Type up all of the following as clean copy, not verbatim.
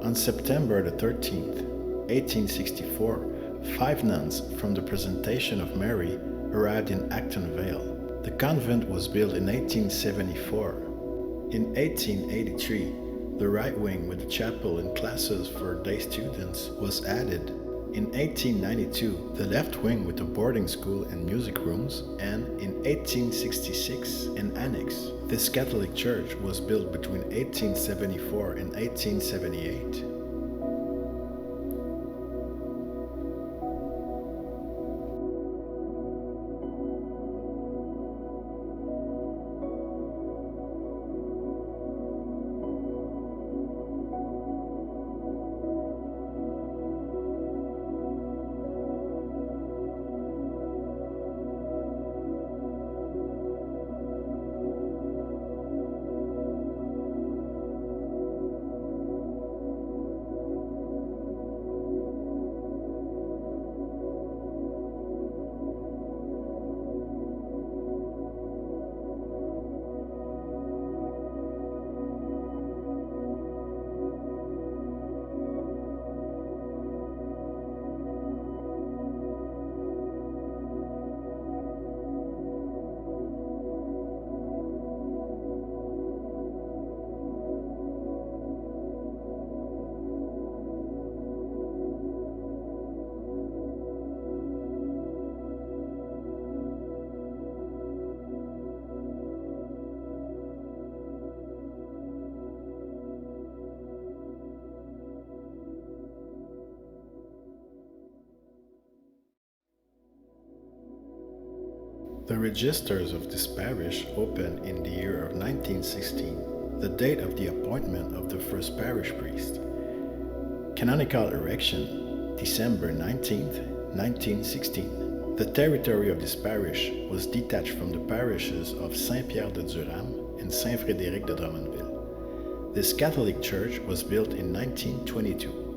On September the 13th, 1864, five nuns from the Presentation of Mary arrived in Acton Vale. The convent was built in 1874. In 1883, the right wing with a chapel and classes for day students was added. In 1892, the left wing with a boarding school and music rooms, and in 1866, an annex. This Catholic church was built between 1874 and 1878. The registers of this parish opened in the year of 1916, the date of the appointment of the first parish priest. Canonical erection, December 19th, 1916. The territory of this parish was detached from the parishes of Saint-Pierre de Durham and Saint-Frédéric de Drummondville. This Catholic church was built in 1922.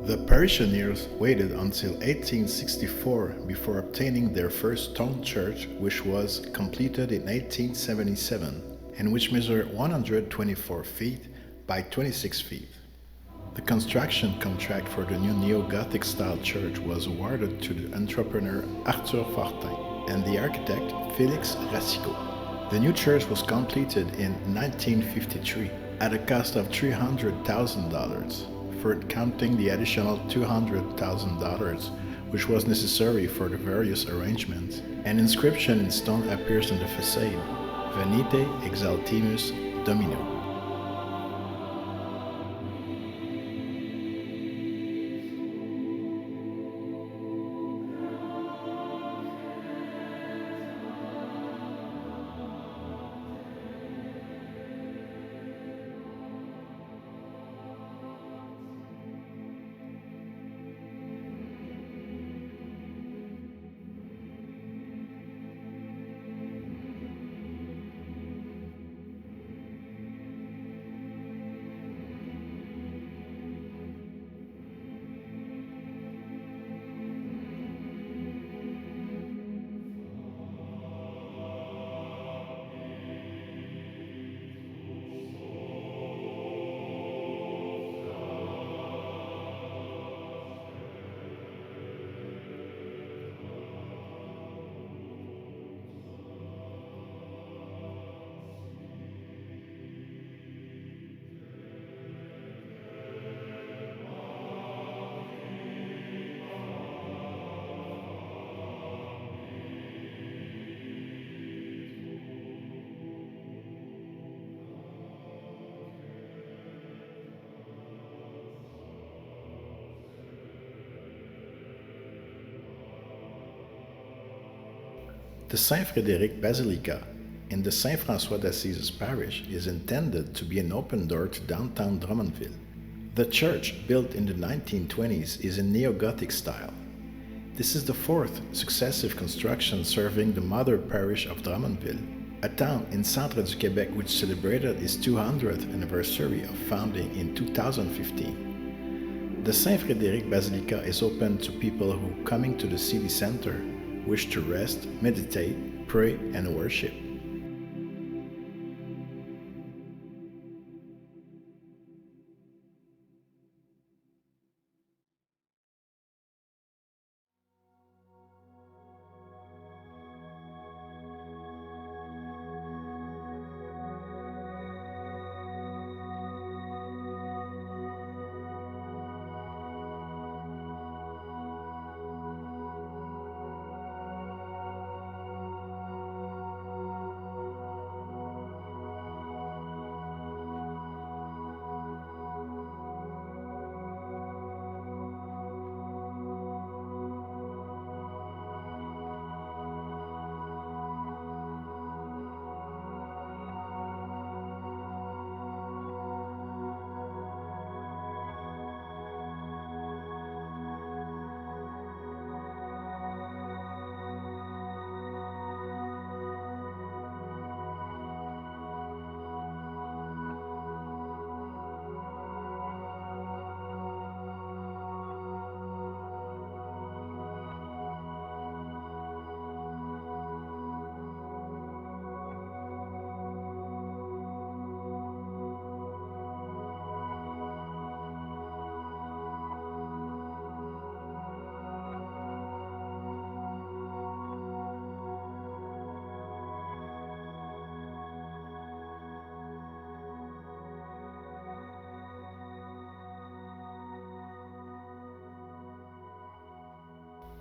The parishioners waited until 1864 before obtaining their first stone church, which was completed in 1877 and which measured 124 feet by 26 feet. The construction contract for the new neo-Gothic style church was awarded to the entrepreneur Arthur Fortin and the architect Félix Racicot. The new church was completed in 1953 at a cost of $300,000. For counting the additional $200,000 which was necessary for the various arrangements. An inscription in stone appears on the facade, Venite Exaltimus Domino. The Saint-Frédéric Basilica in the Saint François d'Assise parish is intended to be an open door to downtown Drummondville. The church, built in the 1920s, is in neo-Gothic style. This is the fourth successive construction serving the mother parish of Drummondville, a town in Centre du Québec which celebrated its 200th anniversary of founding in 2015. The Saint-Frédéric Basilica is open to people who, coming to the city center, wish to rest, meditate, pray, and worship.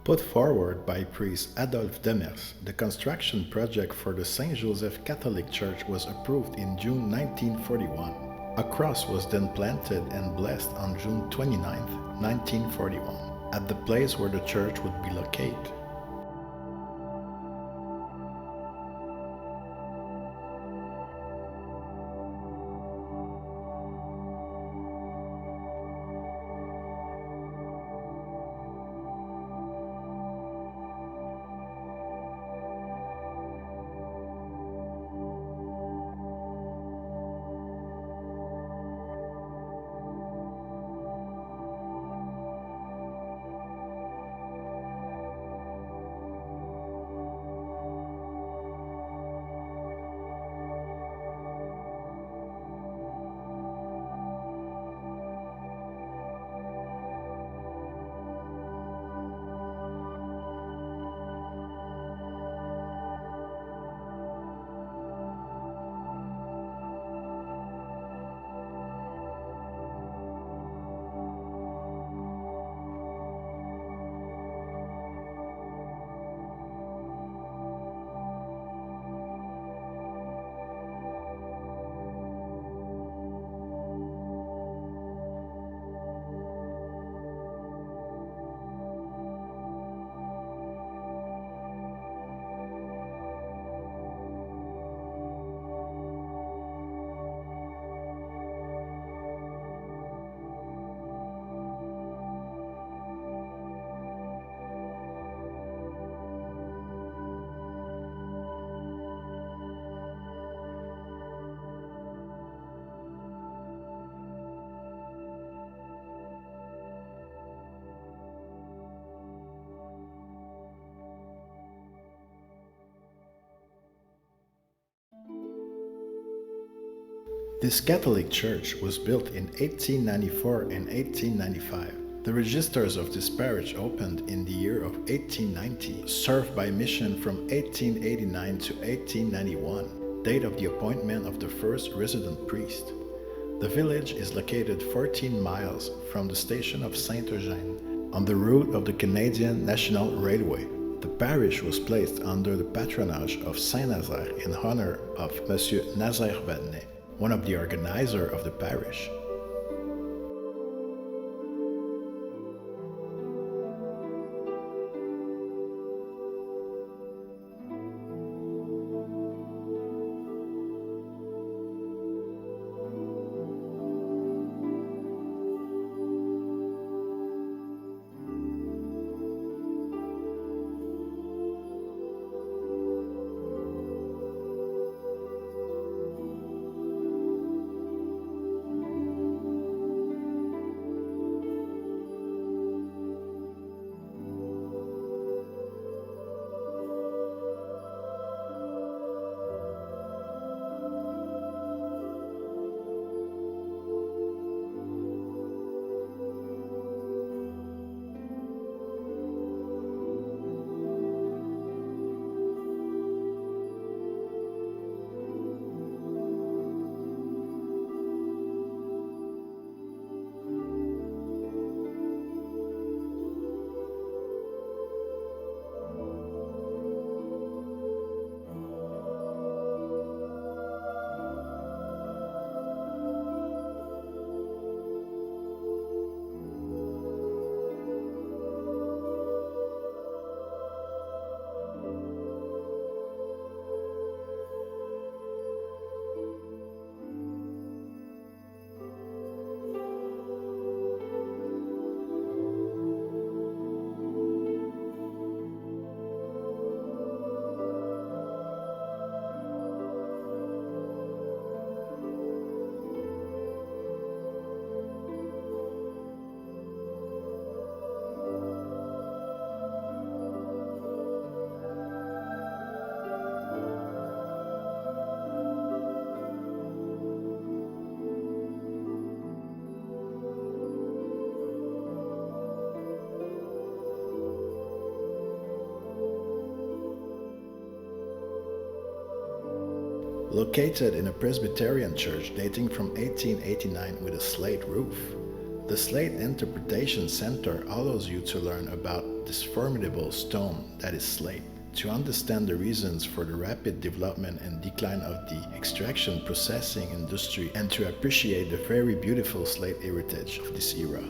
Put forward by priest Adolphe Demers, the construction project for the Saint Joseph Catholic Church was approved in June 1941. A cross was then planted and blessed on June 29, 1941, at the place where the church would be located. This Catholic church was built in 1894 and 1895. The registers of this parish opened in the year of 1890, served by mission from 1889 to 1891, date of the appointment of the first resident priest. The village is located 14 miles from the station of Saint-Eugène, on the route of the Canadian National Railway. The parish was placed under the patronage of Saint Nazaire in honor of Monsieur Nazaire Vadnet, one of the organizers of the parish. Located in a Presbyterian church dating from 1889 with a slate roof, the Slate Interpretation Center allows you to learn about this formidable stone that is slate, to understand the reasons for the rapid development and decline of the extraction processing industry, and to appreciate the very beautiful slate heritage of this era.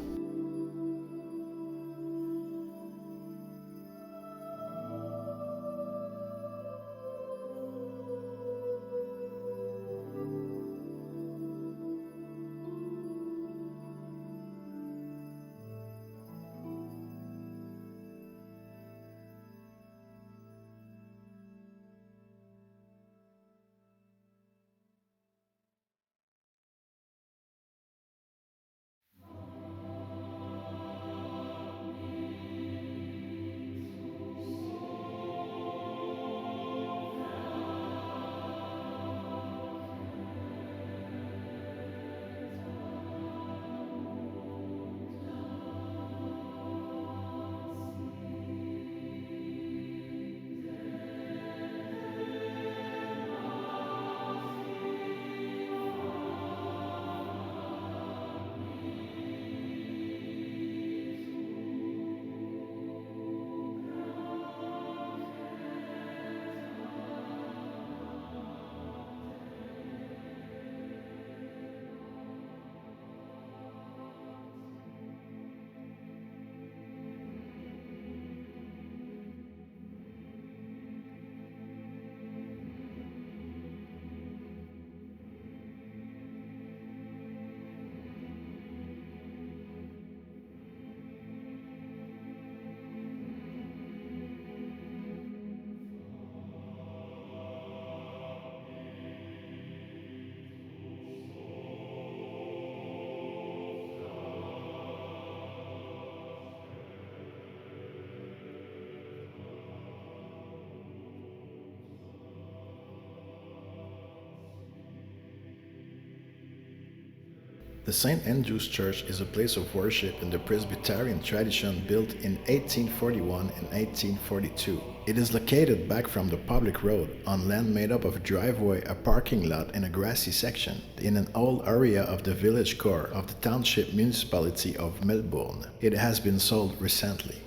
The St. Andrew's Church is a place of worship in the Presbyterian tradition built in 1841 and 1842. It is located back from the public road on land made up of a driveway, a parking lot, and a grassy section in an old area of the village core of the township municipality of Melbourne. It has been sold recently.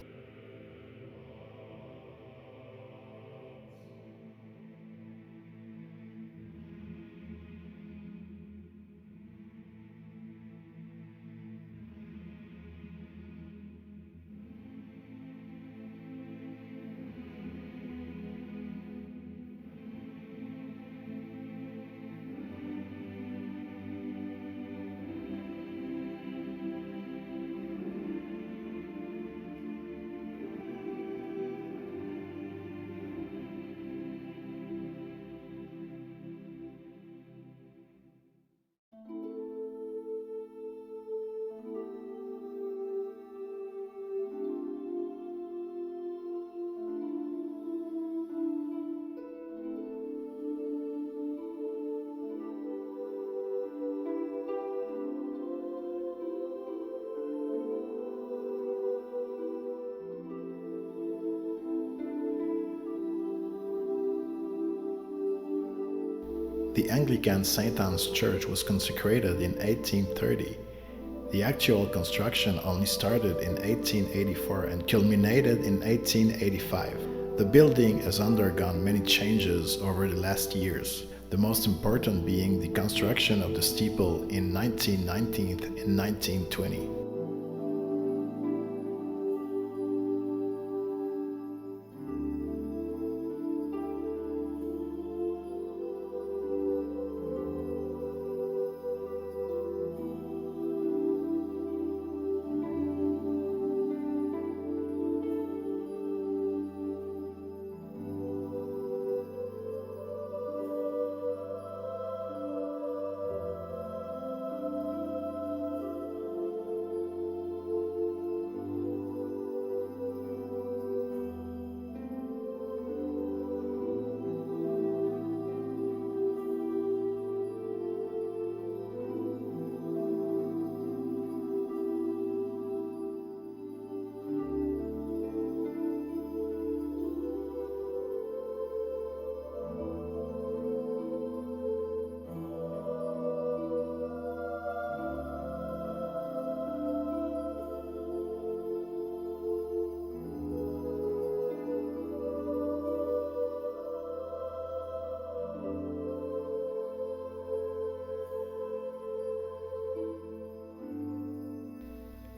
The Anglican St. Anne's Church was consecrated in 1830. The actual construction only started in 1884 and culminated in 1885. The building has undergone many changes over the last years, the most important being the construction of the steeple in 1919 and 1920.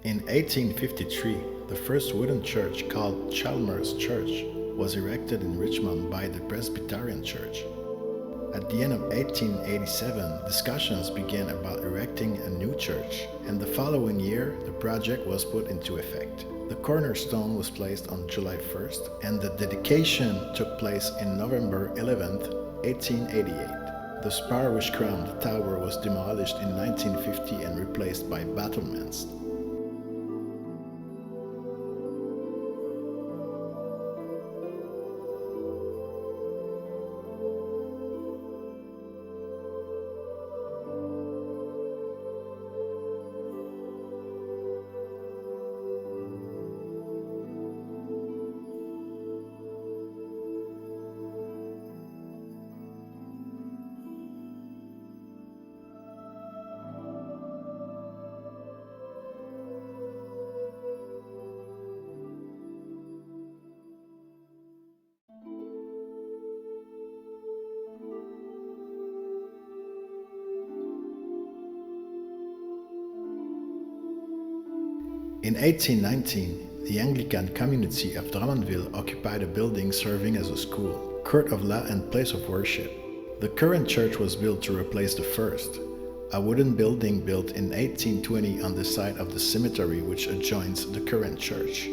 In 1853, the first wooden church, called Chalmers Church, was erected in Richmond by the Presbyterian Church. At the end of 1887, discussions began about erecting a new church, and the following year, the project was put into effect. The cornerstone was placed on July 1st, and the dedication took place in November 11th, 1888. The spire which crowned the tower was demolished in 1950 and replaced by battlements. In 1819, the Anglican community of Drummondville occupied a building serving as a school, court of law and place of worship. The current church was built to replace the first, a wooden building built in 1820 on the site of the cemetery which adjoins the current church.